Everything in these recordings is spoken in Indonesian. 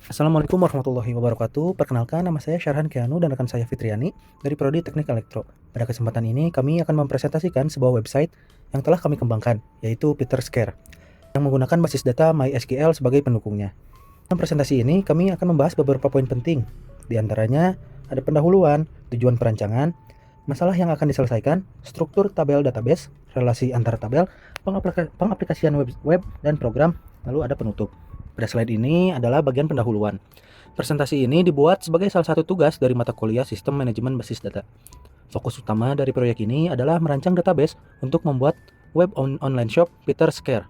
Assalamualaikum warahmatullahi wabarakatuh. Perkenalkan, nama saya Syarhan Keanu dan rekan saya Fitriani dari Prodi Teknik Elektro. Pada kesempatan ini, kami akan mempresentasikan sebuah website yang telah kami kembangkan, yaitu PeterScare, yang menggunakan basis data MySQL sebagai pendukungnya. Dalam presentasi ini, kami akan membahas beberapa poin penting. Di antaranya, ada pendahuluan, tujuan perancangan, masalah yang akan diselesaikan, struktur tabel database, relasi antar tabel, pengaplikasian web dan program, lalu ada penutup. Pada slide ini adalah bagian pendahuluan. Presentasi ini dibuat sebagai salah satu tugas dari mata kuliah Sistem Manajemen Basis Data. Fokus utama dari proyek ini adalah merancang database untuk membuat web online shop PeterScare.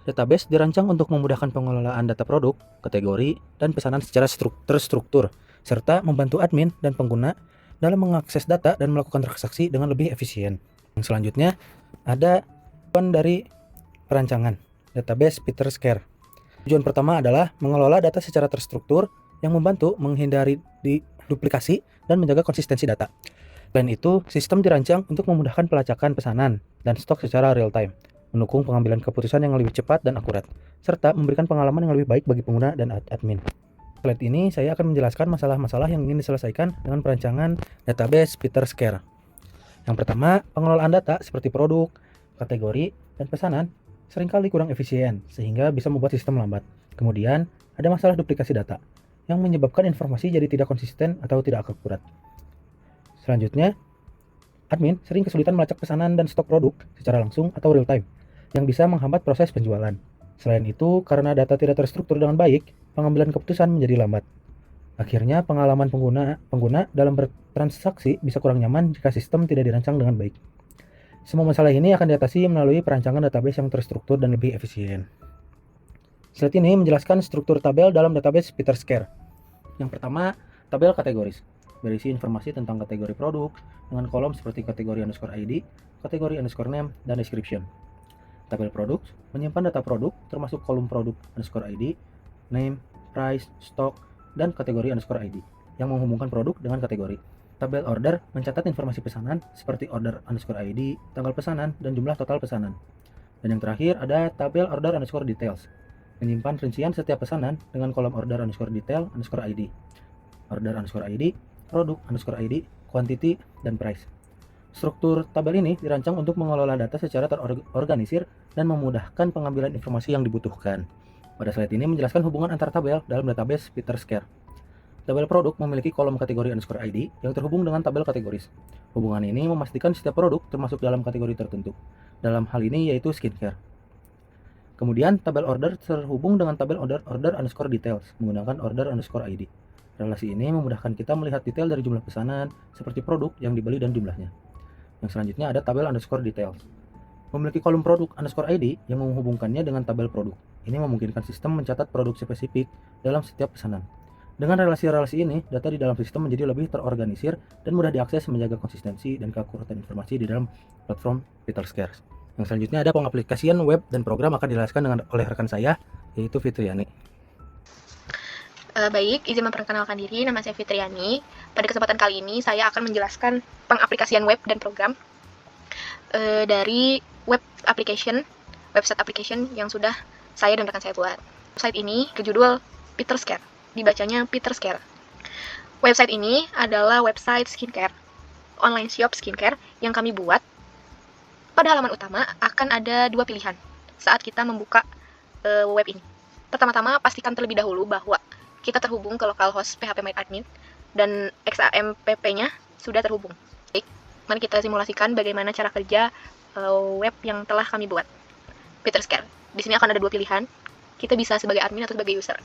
Database dirancang untuk memudahkan pengelolaan data produk, kategori, dan pesanan secara terstruktur, serta membantu admin dan pengguna dalam mengakses data dan melakukan transaksi dengan lebih efisien. Yang selanjutnya, ada tujuan dari perancangan database PeterScare. Tujuan pertama adalah mengelola data secara terstruktur yang membantu menghindari duplikasi dan menjaga konsistensi data. Selain itu, sistem dirancang untuk memudahkan pelacakan pesanan dan stok secara real-time, mendukung pengambilan keputusan yang lebih cepat dan akurat, serta memberikan pengalaman yang lebih baik bagi pengguna dan admin. Slide ini saya akan menjelaskan masalah-masalah yang ingin diselesaikan dengan perancangan database PeterScare. Yang pertama, pengelolaan data seperti produk, kategori, dan pesanan seringkali kurang efisien sehingga bisa membuat sistem lambat. Kemudian, ada masalah duplikasi data yang menyebabkan informasi jadi tidak konsisten atau tidak akurat. Selanjutnya, admin sering kesulitan melacak pesanan dan stok produk secara langsung atau real time yang bisa menghambat proses penjualan. Selain itu, karena data tidak terstruktur dengan baik, pengambilan keputusan menjadi lambat. Akhirnya, pengalaman pengguna dalam bertransaksi bisa kurang nyaman jika sistem tidak dirancang dengan baik. Semua masalah ini akan diatasi melalui perancangan database yang terstruktur dan lebih efisien. Slide ini menjelaskan struktur tabel dalam database PeterScare. Yang pertama, tabel kategoris. Berisi informasi tentang kategori produk dengan kolom seperti kategori _ID, kategori _name, dan description. Tabel produk menyimpan data produk termasuk kolom produk _ID, name, price, stock, dan kategori _ID yang menghubungkan produk dengan kategori. Tabel order mencatat informasi pesanan seperti order _ID, tanggal pesanan, dan jumlah total pesanan. Dan yang terakhir ada tabel order _details, menyimpan rincian setiap pesanan dengan kolom order _detail _ID, order _ID, produk _ID, quantity, dan price. Struktur tabel ini dirancang untuk mengelola data secara terorganisir dan memudahkan pengambilan informasi yang dibutuhkan. Pada slide ini menjelaskan hubungan antar tabel dalam database PeterScare. Tabel produk memiliki kolom kategori _ID yang terhubung dengan tabel kategoris. Hubungan ini memastikan setiap produk termasuk dalam kategori tertentu. Dalam hal ini yaitu skincare. Kemudian tabel order terhubung dengan tabel order _details menggunakan order _ID. Relasi ini memudahkan kita melihat detail dari jumlah pesanan seperti produk yang dibeli dan jumlahnya. Yang selanjutnya ada tabel _details. Memiliki kolom produk _ID yang menghubungkannya dengan tabel produk. Ini memungkinkan sistem mencatat produk spesifik dalam setiap pesanan. Dengan relasi-relasi ini, data di dalam sistem menjadi lebih terorganisir dan mudah diakses menjaga konsistensi dan keakuratan informasi di dalam platform PeterScare. Yang selanjutnya ada pengaplikasian web dan program akan dijelaskan oleh rekan saya, yaitu Fitriani. Baik, izin memperkenalkan diri, nama saya Fitriani. Pada kesempatan kali ini, saya akan menjelaskan pengaplikasian web dan program dari website application yang sudah saya dan rekan saya buat. Website ini berjudul PeterScare, dibacanya PeterScare. Website ini adalah website skincare, online shop skincare yang kami buat. Pada halaman utama akan ada dua pilihan saat kita membuka web ini. Pertama-tama, pastikan terlebih dahulu bahwa kita terhubung ke localhost phpMyAdmin dan XAMPP-nya sudah terhubung. Baik, mari kita simulasikan bagaimana cara kerja web yang telah kami buat. PeterScare. Di sini akan ada dua pilihan. Kita bisa sebagai admin atau sebagai user.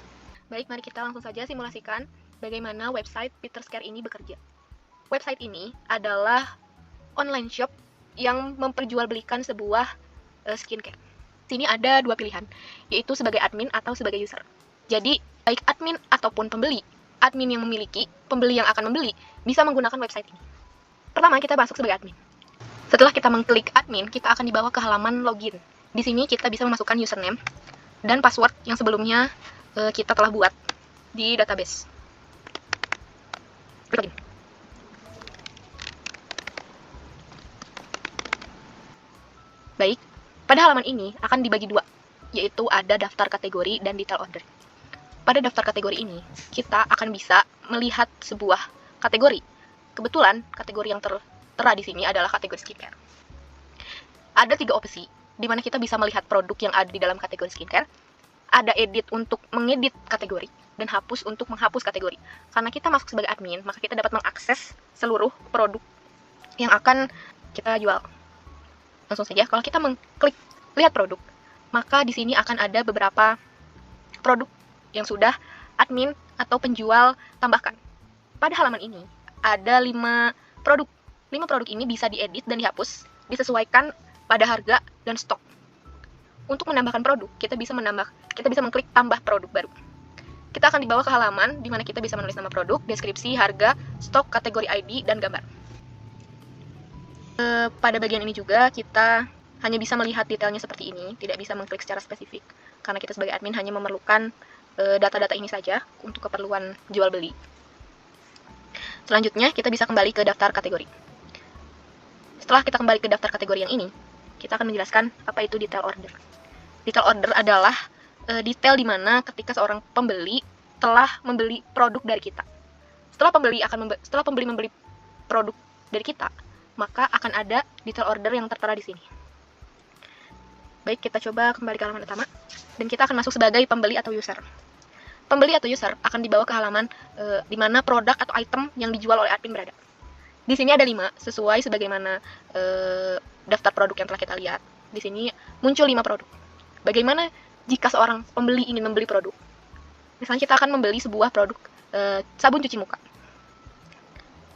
Baik, mari kita langsung saja simulasikan bagaimana website PeterScare ini bekerja. Website ini adalah online shop yang memperjualbelikan sebuah skincare. Di sini ada dua pilihan, yaitu sebagai admin atau sebagai user. Jadi, baik admin ataupun pembeli, admin yang memiliki, pembeli yang akan membeli, bisa menggunakan website ini. Pertama, kita masuk sebagai admin. Setelah kita mengklik admin, kita akan dibawa ke halaman login. Di sini kita bisa memasukkan username dan password yang sebelumnya kita telah buat di database. Login. Baik, pada halaman ini akan dibagi dua, yaitu ada daftar kategori dan detail order. pada daftar kategori ini, kita akan bisa melihat sebuah kategori. Kebetulan, kategori yang tertera di sini adalah kategori skincare. Ada 3 opsi, di mana kita bisa melihat produk yang ada di dalam kategori skincare. Ada edit untuk mengedit kategori, dan hapus untuk menghapus kategori. Karena kita masuk sebagai admin, maka kita dapat mengakses seluruh produk yang akan kita jual. Langsung saja, kalau kita mengklik lihat produk, maka di sini akan ada beberapa produk yang sudah admin atau penjual tambahkan. Pada halaman ini ada 5 produk. 5 produk ini bisa diedit dan dihapus, disesuaikan pada harga dan stok. Untuk menambahkan produk, kita bisa mengklik tambah produk baru. Kita akan dibawa ke halaman di mana kita bisa menulis nama produk, deskripsi, harga, stok, kategori ID, dan gambar. Pada bagian ini juga kita hanya bisa melihat detailnya seperti ini, tidak bisa mengklik secara spesifik. Karena kita sebagai admin hanya memerlukan data-data ini saja untuk keperluan jual beli. Selanjutnya, kita bisa kembali ke daftar kategori. Setelah kita kembali ke daftar kategori yang ini, kita akan menjelaskan apa itu detail order. Detail order adalah detail di mana ketika seorang pembeli telah membeli produk dari kita. Setelah pembeli membeli produk dari kita, maka akan ada detail order yang tertera di sini. Baik, kita coba kembali ke halaman utama, dan kita akan masuk sebagai pembeli atau user. Pembeli atau user akan dibawa ke halaman di mana produk atau item yang dijual oleh admin berada. Di sini ada 5, sesuai sebagaimana daftar produk yang telah kita lihat. Di sini muncul 5 produk. Bagaimana jika seorang pembeli ingin membeli produk? Misalnya kita akan membeli sebuah produk sabun cuci muka.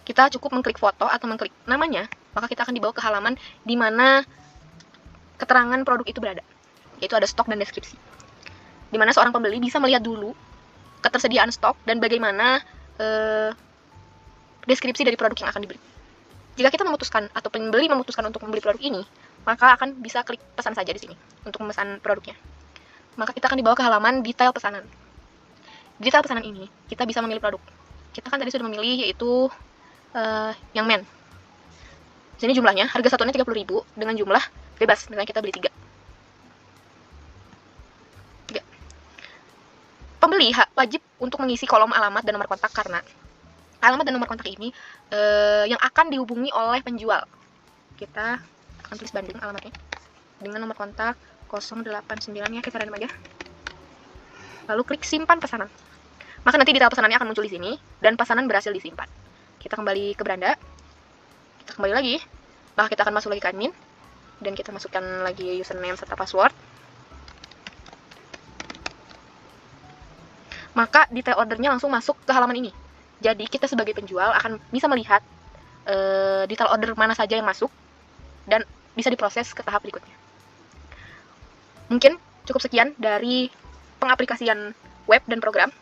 Kita cukup mengklik foto atau mengklik namanya, maka kita akan dibawa ke halaman di mana keterangan produk itu berada, yaitu ada stok dan deskripsi. Di mana seorang pembeli bisa melihat dulu ketersediaan stok dan bagaimana deskripsi dari produk yang akan dibeli. Jika kita memutuskan atau pembeli memutuskan untuk membeli produk ini, maka akan bisa klik pesan saja di sini untuk memesan produknya. Maka kita akan dibawa ke halaman detail pesanan. Di detail pesanan ini, kita bisa memilih produk. Kita kan tadi sudah memilih yaitu yang men. Di sini jumlahnya, harga satunya 30.000 dengan jumlah bebas, misalnya kita beli 3. Pembeli wajib untuk mengisi kolom alamat dan nomor kontak karena alamat dan nomor kontak ini yang akan dihubungi oleh penjual. Kita akan tulis Bandung alamatnya dengan nomor kontak 089 ya, kita random aja. Lalu klik simpan pesanan. Maka nanti detail pesanannya akan muncul di sini dan pesanan berhasil disimpan. Kita kembali ke beranda. Kita kembali lagi. Maka kita akan masuk lagi ke admin dan kita masukkan lagi username serta password. Maka detail ordernya langsung masuk ke halaman ini. Jadi kita sebagai penjual akan bisa melihat detail order mana saja yang masuk dan bisa diproses ke tahap berikutnya. Mungkin cukup sekian dari pengaplikasian web dan program.